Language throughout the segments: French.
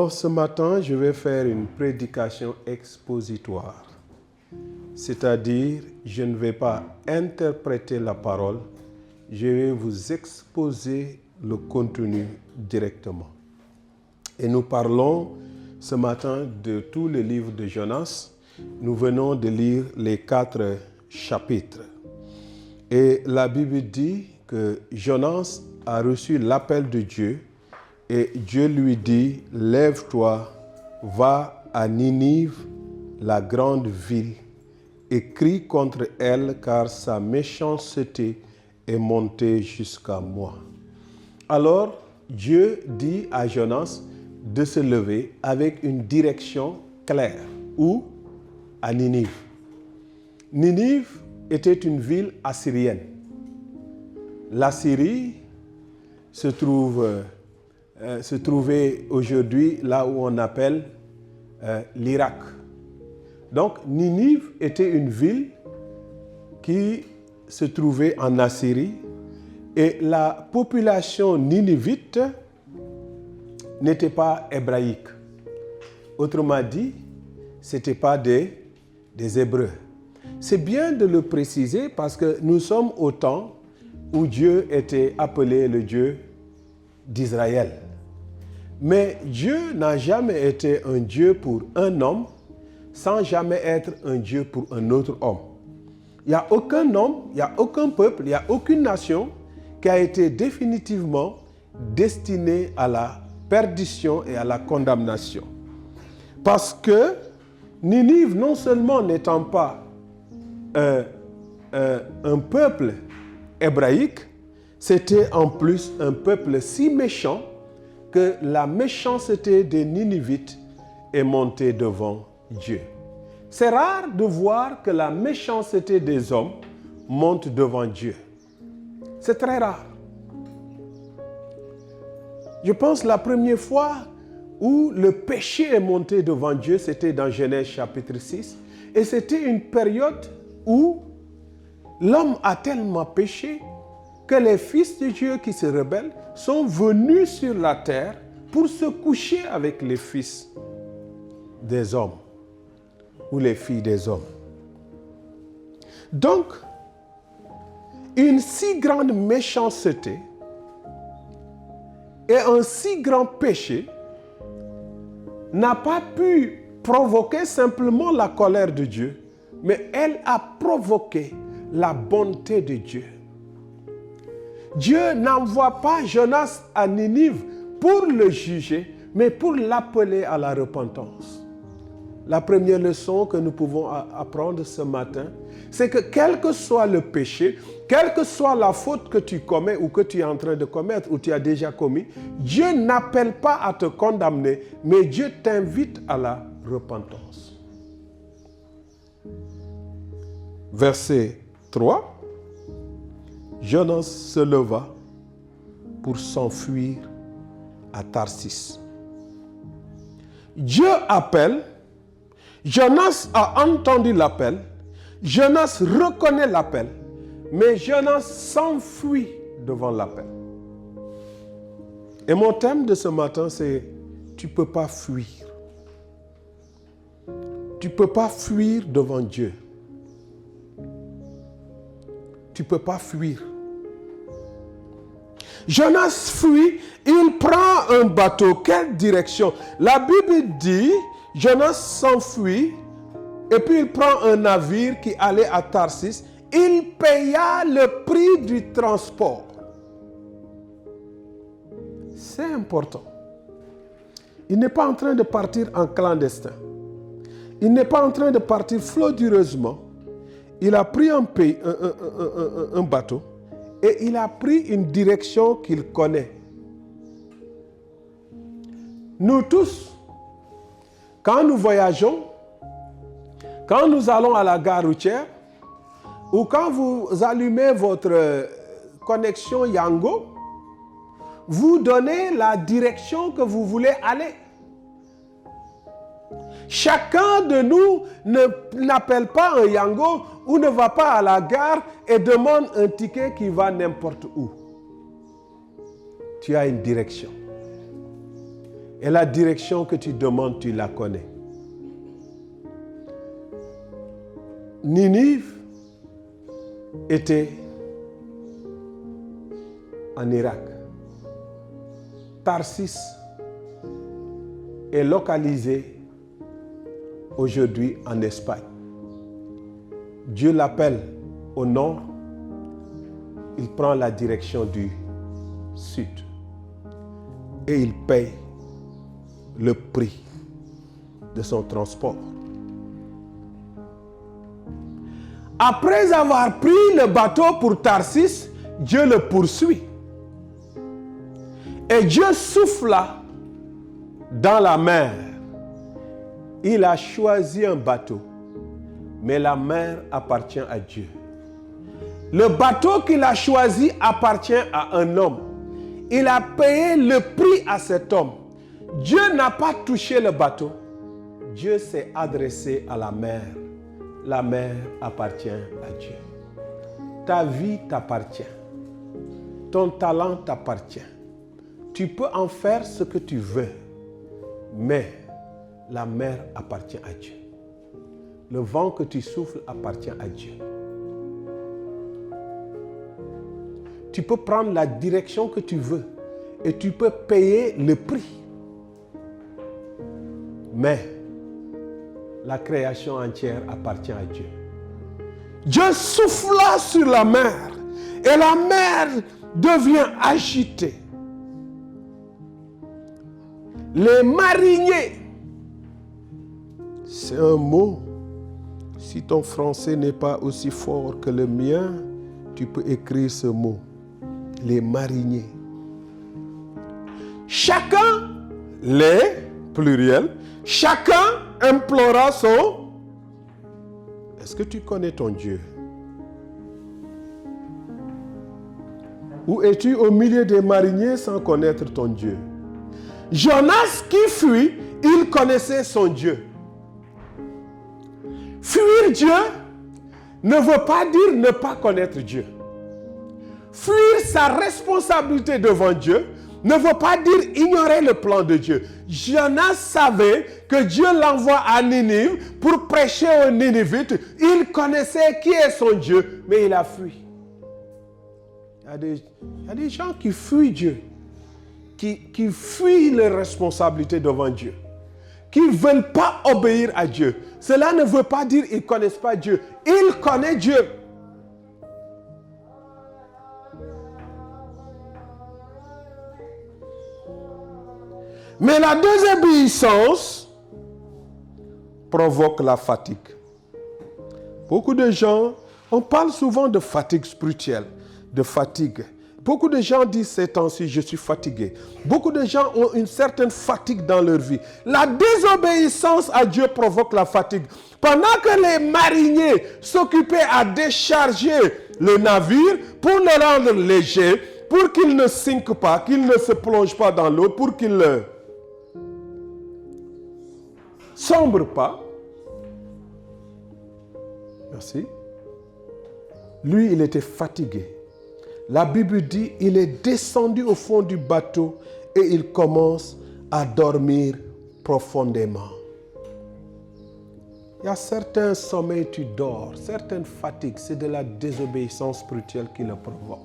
Ce matin, je vais faire une prédication expositoire. C'est-à-dire, je ne vais pas interpréter la parole, je vais vous exposer le contenu directement. Et nous parlons ce matin de tout le livre de Jonas. Nous venons de lire les 4 chapitres. Et la Bible dit que Jonas a reçu l'appel de Dieu et Dieu lui dit, lève-toi, va à Ninive, la grande ville, et crie contre elle car sa méchanceté est montée jusqu'à moi. Alors Dieu dit à Jonas de se lever avec une direction claire. Où? À Ninive. Ninive était une ville assyrienne. La Syrie se trouvait aujourd'hui là où on appelle l'Irak. Donc Ninive était une ville qui se trouvait en Assyrie et la population ninivite n'était pas hébraïque. Autrement dit, ce n'était pas des Hébreux. C'est bien de le préciser parce que nous sommes au temps où Dieu était appelé le Dieu d'Israël. Mais Dieu n'a jamais été un Dieu pour un homme sans jamais être un Dieu pour un autre homme. Il n'y a aucun homme, il n'y a aucun peuple, il n'y a aucune nation qui a été définitivement destinée à la perdition et à la condamnation. Parce que Ninive, non seulement n'étant pas un peuple hébraïque, c'était en plus un peuple si méchant que la méchanceté des Ninivites est montée devant Dieu. C'est rare de voir que la méchanceté des hommes monte devant Dieu. C'est très rare. Je pense la première fois où le péché est monté devant Dieu, c'était dans Genèse chapitre 6. Et c'était une période où l'homme a tellement péché que les fils de Dieu qui se rebellent sont venus sur la terre pour se coucher avec les fils des hommes ou les filles des hommes. Donc, une si grande méchanceté et un si grand péché n'a pas pu provoquer simplement la colère de Dieu, mais elle a provoqué la bonté de Dieu. Dieu n'envoie pas Jonas à Ninive pour le juger, mais pour l'appeler à la repentance. La première leçon que nous pouvons apprendre ce matin, c'est que quel que soit le péché, quelle que soit la faute que tu commets ou que tu es en train de commettre ou tu as déjà commis, Dieu n'appelle pas à te condamner, mais Dieu t'invite à la repentance. Verset 3. Jonas se leva pour s'enfuir à Tarsis. Dieu appelle, Jonas a entendu l'appel, Jonas reconnaît l'appel, mais Jonas s'enfuit devant l'appel. Et mon thème de ce matin, c'est « Tu ne peux pas fuir ». Tu ne peux pas fuir devant Dieu. Tu ne peux pas fuir. Jonas fuit, il prend un bateau. Quelle direction? La Bible dit, Jonas s'enfuit et puis il prend un navire qui allait à Tarsis. Il paya le prix du transport. C'est important. Il n'est pas en train de partir en clandestin. Il n'est pas en train de partir frauduleusement. Il a pris un bateau et il a pris une direction qu'il connaît. Nous tous, quand nous voyageons, quand nous allons à la gare routière, ou quand vous allumez votre connexion Yango, vous donnez la direction que vous voulez aller. Chacun de nous n'appelle pas un Yango ou ne va pas à la gare et demande un ticket qui va n'importe où. Tu as une direction. Et la direction que tu demandes, tu la connais. Ninive était en Irak. Tarsis est localisé aujourd'hui en Espagne. Dieu l'appelle au nord, il prend la direction du sud et il paye le prix de son transport. Après avoir pris le bateau pour Tarsis, Dieu le poursuit. Et Dieu souffla dans la mer. Il a choisi un bateau, mais la mer appartient à Dieu. Le bateau qu'il a choisi appartient à un homme. Il a payé le prix à cet homme. Dieu n'a pas touché le bateau. Dieu s'est adressé à la mer. La mer appartient à Dieu. Ta vie t'appartient. Ton talent t'appartient. Tu peux en faire ce que tu veux, mais la mer appartient à Dieu. Le vent que tu souffles appartient à Dieu. Tu peux prendre la direction que tu veux et tu peux payer le prix. Mais la création entière appartient à Dieu. Dieu souffla sur la mer et la mer devient agitée. Les mariniers, c'est un mot. Si ton français n'est pas aussi fort que le mien, tu peux écrire ce mot. Les mariniers. Chacun, les, pluriel, chacun implora son... Est-ce que tu connais ton Dieu? Ou es-tu au milieu des mariniers sans connaître ton Dieu? Jonas qui fuit, il connaissait son Dieu. Fuir Dieu ne veut pas dire ne pas connaître Dieu. Fuir sa responsabilité devant Dieu ne veut pas dire ignorer le plan de Dieu. Jonas savait que Dieu l'envoie à Ninive pour prêcher aux Ninivites. Il connaissait qui est son Dieu, mais il a fui. Il y a des gens qui fuient Dieu, qui fuient les responsabilités devant Dieu, qui ne veulent pas obéir à Dieu. Cela ne veut pas dire qu'ils ne connaissent pas Dieu. Ils connaissent Dieu. Mais la désobéissance provoque la fatigue. Beaucoup de gens, on parle souvent de fatigue spirituelle, de fatigue. Beaucoup de gens disent ces temps-ci, je suis fatigué. Beaucoup de gens ont une certaine fatigue dans leur vie. La désobéissance à Dieu provoque la fatigue. Pendant que les mariniers s'occupaient à décharger le navire pour le rendre léger, pour qu'il ne sinque pas, qu'il ne se plonge pas dans l'eau, pour qu'il ne sombre pas. Merci. Lui, il était fatigué. La Bible dit, il est descendu au fond du bateau et il commence à dormir profondément. Il y a certains sommeils, tu dors, certaines fatigues, c'est de la désobéissance spirituelle qui le provoque.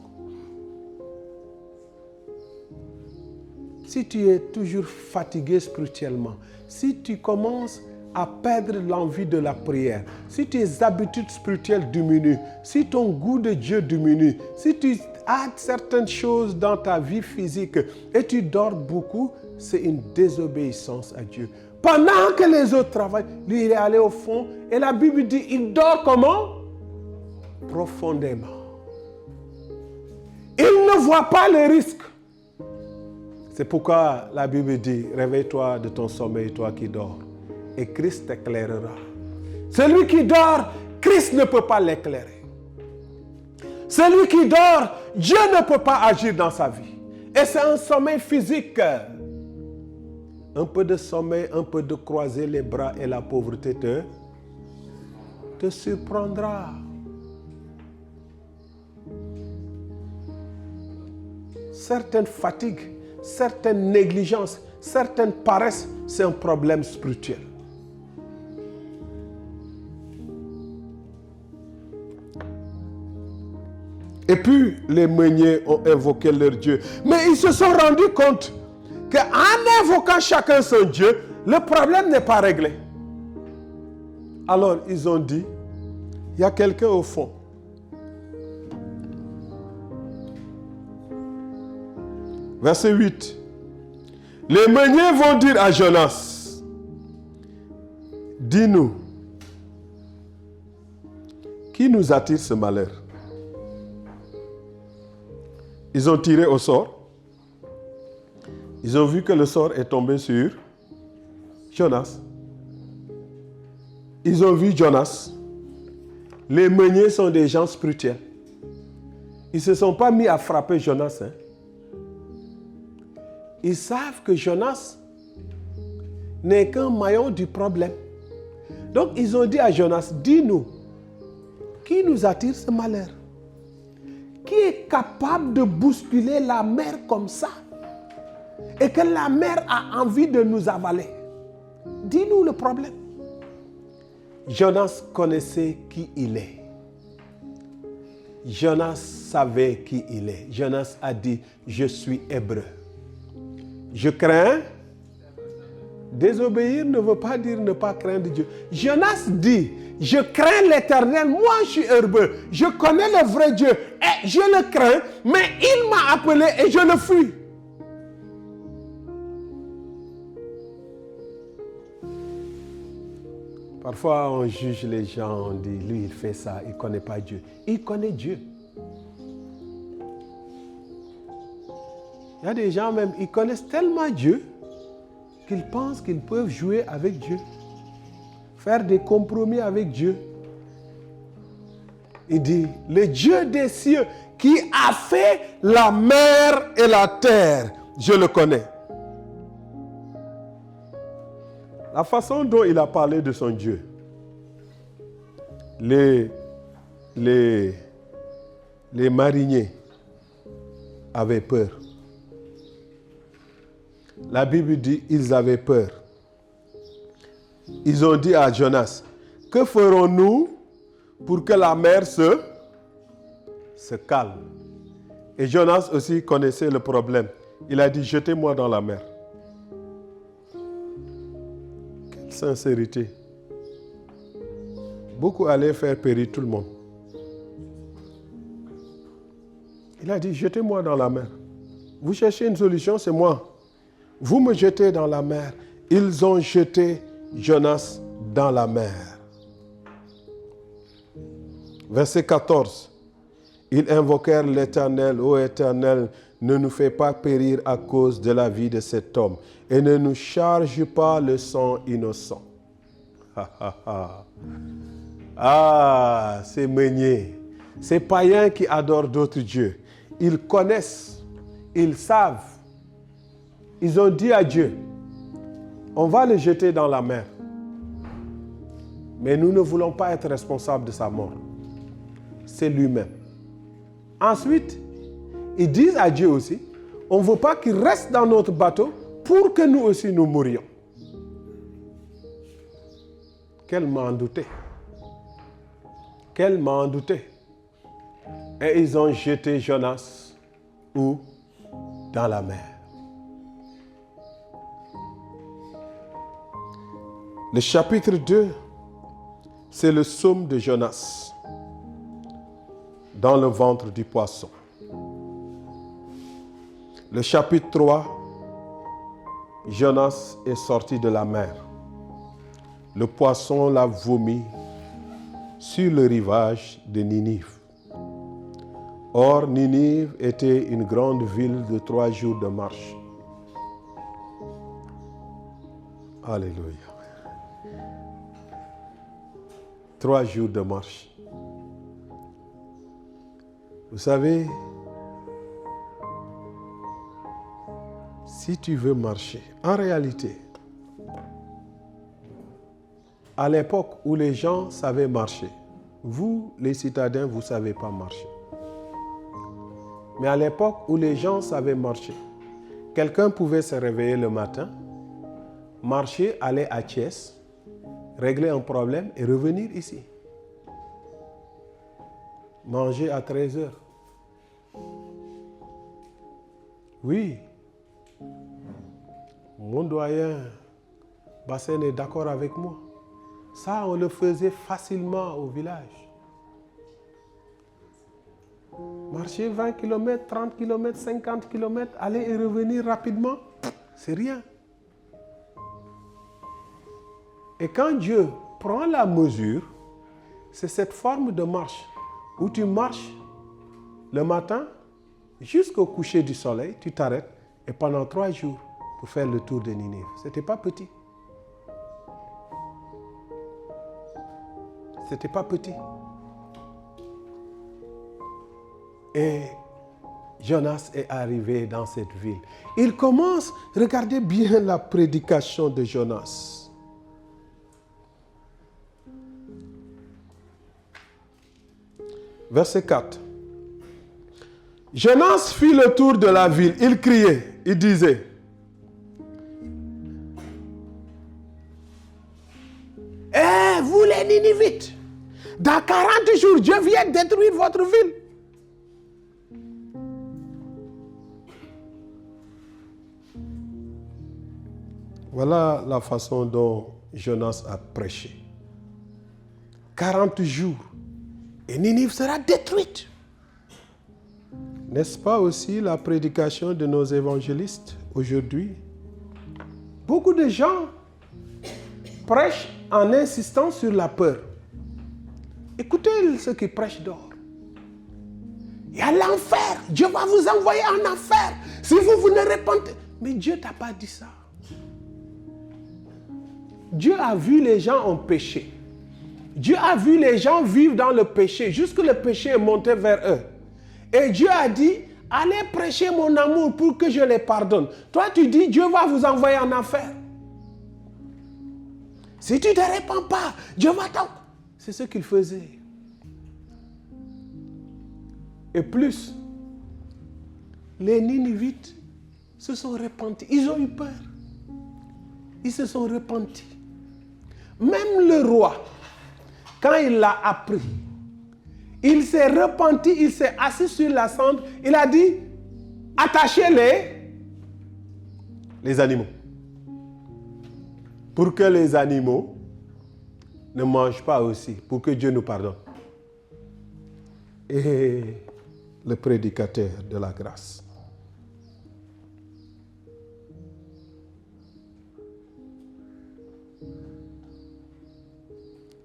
Si tu es toujours fatigué spirituellement, si tu commences à perdre l'envie de la prière, si tes habitudes spirituelles diminuent, si ton goût de Dieu diminue, si tu as certaines choses dans ta vie physique et tu dors beaucoup, c'est une désobéissance à Dieu. Pendant que les autres travaillent, lui il est allé au fond et la Bible dit, il dort comment? Profondément. Il ne voit pas les risques. C'est pourquoi la Bible dit, réveille-toi de ton sommeil, toi qui dors, et Christ t'éclairera. Celui qui dort, Christ ne peut pas l'éclairer. Celui qui dort, Dieu ne peut pas agir dans sa vie. Et c'est un sommeil physique. Un peu de sommeil, un peu de croiser les bras et la pauvreté te surprendra. Certaines fatigues, certaines négligences, certaine paresse, c'est un problème spirituel. Et puis, les meuniers ont invoqué leur Dieu. Mais ils se sont rendus compte qu'en invoquant chacun son Dieu, le problème n'est pas réglé. Alors, ils ont dit, il y a quelqu'un au fond. Verset 8. Les meuniers vont dire à Jonas, dis-nous, qui nous attire ce malheur? Ils ont tiré au sort. Ils ont vu que le sort est tombé sur Jonas. Ils ont vu Jonas. Les meuniers sont des gens spirituels. Ils ne se sont pas mis à frapper Jonas. Ils savent que Jonas n'est qu'un maillon du problème. Donc ils ont dit à Jonas, dis-nous, qui nous attire ce malheur? Qui est capable de bousculer la mer comme ça et que la mer a envie de nous avaler? Dis-nous le problème. Jonas connaissait qui il est. Jonas savait qui il est. Jonas a dit, je suis hébreu. Je crains. Désobéir ne veut pas dire ne pas craindre Dieu. Jonas dit, je crains l'Éternel, moi je suis hébreu. Je connais le vrai Dieu et je le crains, mais il m'a appelé et je le fuis. Parfois, on juge les gens, on dit, lui, il fait ça, il ne connaît pas Dieu. Il connaît Dieu. Il y a des gens même, ils connaissent tellement Dieu qu'ils pensent qu'ils peuvent jouer avec Dieu, faire des compromis avec Dieu. Il dit, le Dieu des cieux qui a fait la mer et la terre, je le connais. La façon dont il a parlé de son Dieu, les mariniers avaient peur. La Bible dit, ils avaient peur. Ils ont dit à Jonas, que ferons-nous pour que la mer se calme? Et Jonas aussi connaissait le problème. Il a dit, jetez-moi dans la mer. Quelle sincérité. Beaucoup allaient faire périr tout le monde. Il a dit, jetez-moi dans la mer. Vous cherchez une solution, c'est moi. Vous me jetez dans la mer. Ils ont jeté Jonas dans la mer. Verset 14. Ils invoquèrent l'Éternel. Ô Éternel, ne nous fais pas périr à cause de la vie de cet homme et ne nous charge pas le sang innocent. Ah, ces meuniers, ces païens qui adorent d'autres dieux, ils connaissent, ils savent. Ils ont dit à Dieu, on va le jeter dans la mer. Mais nous ne voulons pas être responsables de sa mort. C'est lui-même. Ensuite, ils disent à Dieu aussi, on ne veut pas qu'il reste dans notre bateau pour que nous aussi nous mourions. Quel m'en doutait. Quel m'en doutait. Et ils ont jeté Jonas où? Dans la mer. Le chapitre 2, c'est le psaume de Jonas dans le ventre du poisson. Le chapitre 3, Jonas est sorti de la mer. Le poisson l'a vomi sur le rivage de Ninive. Or, Ninive était une grande ville de 3 jours de marche. Alléluia. 3 jours de marche. Vous savez, si tu veux marcher, en réalité, à l'époque où les gens savaient marcher, vous, les citadins, vous ne savez pas marcher. Mais à l'époque où les gens savaient marcher, Quelqu'un pouvait se réveiller le matin, marcher, aller à Thiès, régler un problème et revenir ici. Manger à 13h. Oui. Mon doyen Bassin est d'accord avec moi. Ça, on le faisait facilement au village. Marcher 20 km, 30 km, 50 km, aller et revenir rapidement, c'est rien. Et quand Dieu prend la mesure, c'est cette forme de marche où tu marches le matin jusqu'au coucher du soleil, tu t'arrêtes et pendant 3 jours pour faire le tour de Ninive. Ce n'était pas petit. C'était pas petit. Et Jonas est arrivé dans cette ville. Il commence, regardez bien la prédication de Jonas. Verset 4. Jonas fit le tour de la ville. Il criait, il disait, « Eh, vous les Ninivites, dans 40 jours, Dieu vient détruire votre ville. » Voilà la façon dont Jonas a prêché. 40 jours et Ninive sera détruite. N'est-ce pas aussi la prédication de nos évangélistes aujourd'hui? Beaucoup de gens prêchent en insistant sur la peur. Écoutez ceux qui prêchent dehors. Il y a l'enfer. Dieu va vous envoyer en enfer si vous ne répondez. Mais Dieu t'a pas dit ça. Dieu a vu les gens en péché. Dieu a vu les gens vivre dans le péché jusque le péché est monté vers eux. Et Dieu a dit, allez prêcher mon amour pour que je les pardonne. Toi, tu dis, Dieu va vous envoyer en enfer. Si tu ne te répands pas, Dieu va t'en... C'est ce qu'il faisait. Et plus, les Ninivites se sont repentis. Ils ont eu peur. Ils se sont repentis. Même le roi, quand il l'a appris, il s'est repenti, il s'est assis sur la cendre, il a dit, attachez les animaux. Pour que les animaux ne mangent pas aussi, pour que Dieu nous pardonne. Et le prédicateur de la grâce.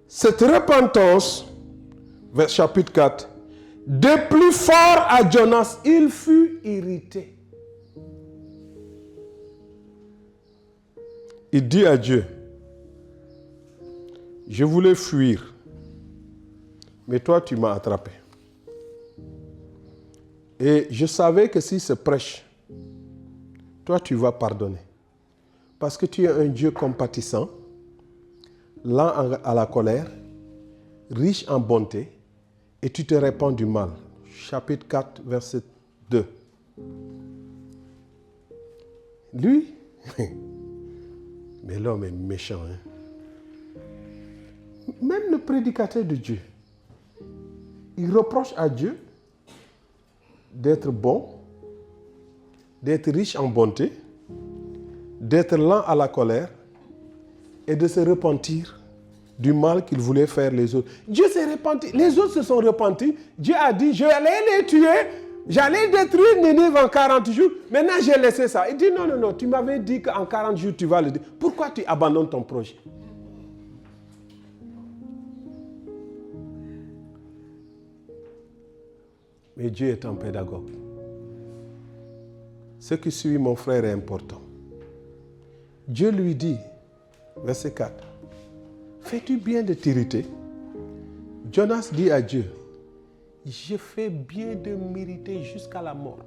Cette repentance, vers chapitre 4, de plus fort à Jonas, il fut irrité. Il dit à Dieu, je voulais fuir, mais toi tu m'as attrapé. Et je savais que si se prêche, toi tu vas pardonner. Parce que tu es un Dieu compatissant, lent à la colère, riche en bonté, et tu te répands du mal. Chapitre 4, verset 2. Lui, mais l'homme est méchant. Hein? Même le prédicateur de Dieu, il reproche à Dieu d'être bon, d'être riche en bonté, d'être lent à la colère et de se repentir du mal qu'il voulait faire les autres. Dieu s'est repenti, les autres se sont repentis. Dieu a dit, je allais les tuer, j'allais détruire Ninive en 40 jours. Maintenant, j'ai laissé ça. Il dit, non, non, non, tu m'avais dit qu'en 40 jours, tu vas le dire. Pourquoi tu abandonnes ton projet? Mais Dieu est un pédagogue. Ce qui suit mon frère est important. Dieu lui dit, verset 4, fais-tu bien de t'irriter? Jonas dit à Dieu, je fais bien de m'irriter jusqu'à la mort.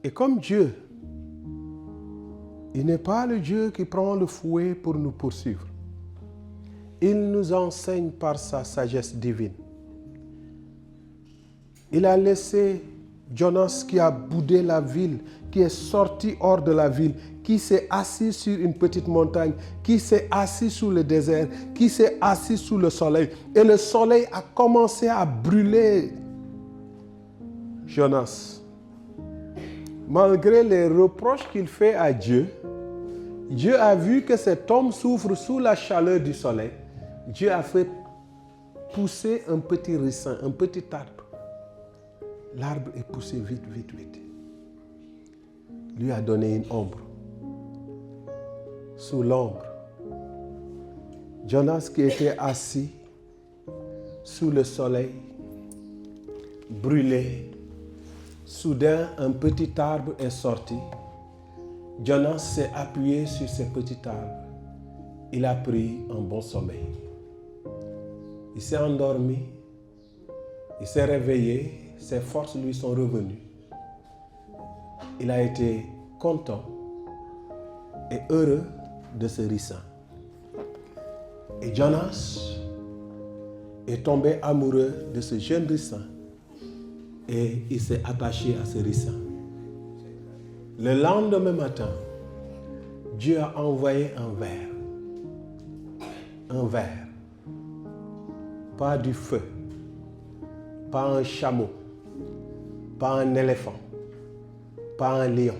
Et comme Dieu, il n'est pas le Dieu qui prend le fouet pour nous poursuivre. il nous enseigne par sa sagesse divine. Il a laissé Jonas qui a boudé la ville, qui est sorti hors de la ville, qui s'est assis sur une petite montagne, qui s'est assis sous le désert, qui s'est assis sous le soleil. Et le soleil a commencé à brûler Jonas. Malgré les reproches qu'il fait à Dieu, Dieu a vu que cet homme souffre sous la chaleur du soleil. Dieu a fait pousser un petit ricin, un petit arbre. L'arbre est poussé vite, vite, vite. Lui a donné une ombre. Sous l'ombre, Jonas qui était assis sous le soleil, brûlé, soudain un petit arbre est sorti. Jonas s'est appuyé sur ce petit arbre. Il a pris un bon sommeil. Il s'est endormi, il s'est réveillé, ses forces lui sont revenues. Il a été content et heureux de ce ricin. Et Jonas est tombé amoureux de ce jeune ricin et il s'est attaché à ce ricin. Le lendemain matin, Dieu a envoyé un ver. Un ver. Pas du feu, pas un chameau, pas un éléphant, pas un lion.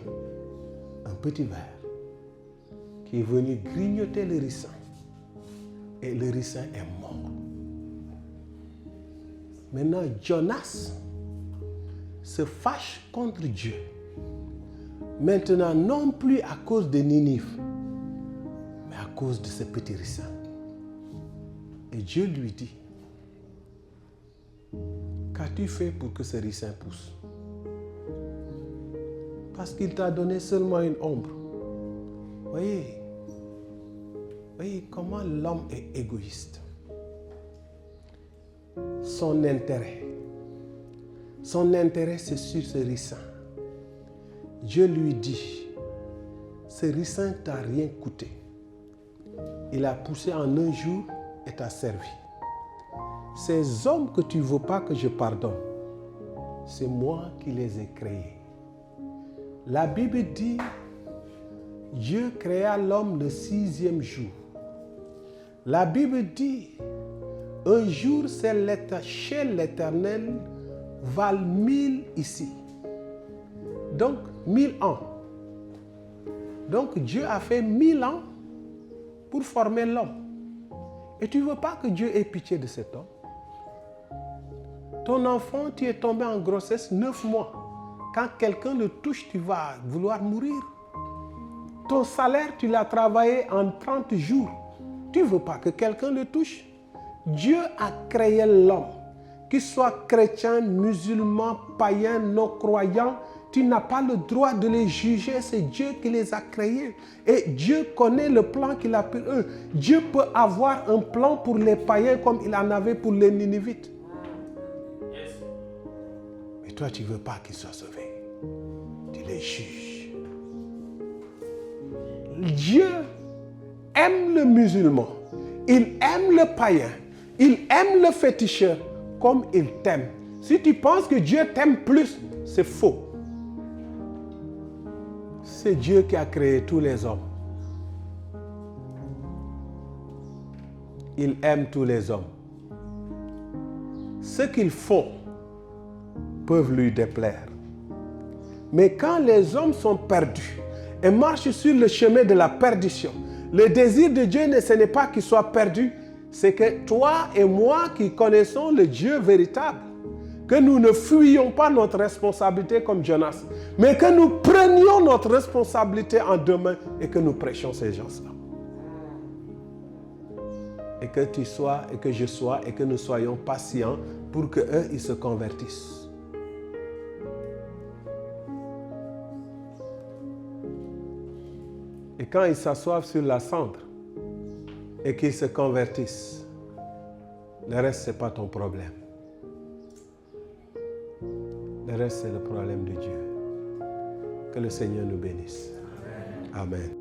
Un petit ver qui est venu grignoter le ricin. Et le ricin est mort. Maintenant, Jonas se fâche contre Dieu. Maintenant, non plus à cause de Ninive, mais à cause de ce petit ricin. Et Dieu lui dit, qu'as-tu fait pour que ce ricin pousse? Parce qu'il t'a donné seulement une ombre. Voyez comment l'homme est égoïste. Son intérêt, c'est sur ce ricin. Dieu lui dit, ce ricin t'a rien coûté. Il a poussé en un jour et t'a servi. Ces hommes que tu ne veux pas que je pardonne, c'est moi qui les ai créés. La Bible dit, Dieu créa l'homme le 6e jour. La Bible dit, un jour chez l'Éternel valent 1000 ici. Donc, 1000 ans. Donc, Dieu a fait 1000 ans pour former l'homme. Et tu ne veux pas que Dieu ait pitié de cet homme? Ton enfant, tu es tombé en grossesse 9 mois. Quand quelqu'un le touche, tu vas vouloir mourir. Ton salaire, tu l'as travaillé en 30 jours. Tu ne veux pas que quelqu'un le touche? Dieu a créé l'homme. Qu'il soit chrétien, musulman, païen, non-croyant, tu n'as pas le droit de les juger. C'est Dieu qui les a créés. Et Dieu connaît le plan qu'il a pour eux. Dieu peut avoir un plan pour les païens comme il en avait pour les Ninivites. Mais toi, tu ne veux pas qu'ils soient sauvés. Tu les juges. Dieu aime le musulman. Il aime le païen. Il aime le féticheur comme il t'aime. Si tu penses que Dieu t'aime plus, c'est faux. C'est Dieu qui a créé tous les hommes. Il aime tous les hommes. Ce qu'ils font peuvent lui déplaire. Mais quand les hommes sont perdus et marchent sur le chemin de la perdition, le désir de Dieu, ce n'est pas qu'ils soient perdus, c'est que toi et moi qui connaissons le Dieu véritable, que nous ne fuyions pas notre responsabilité comme Jonas, mais que nous prenions notre responsabilité en deux mains et que nous prêchions ces gens-là. Et que tu sois, et que je sois, et que nous soyons patients pour qu'eux, ils se convertissent. Et quand ils s'assoivent sur la cendre et qu'ils se convertissent, le reste, ce n'est pas ton problème. Le reste, c'est le problème de Dieu. Que le Seigneur nous bénisse. Amen.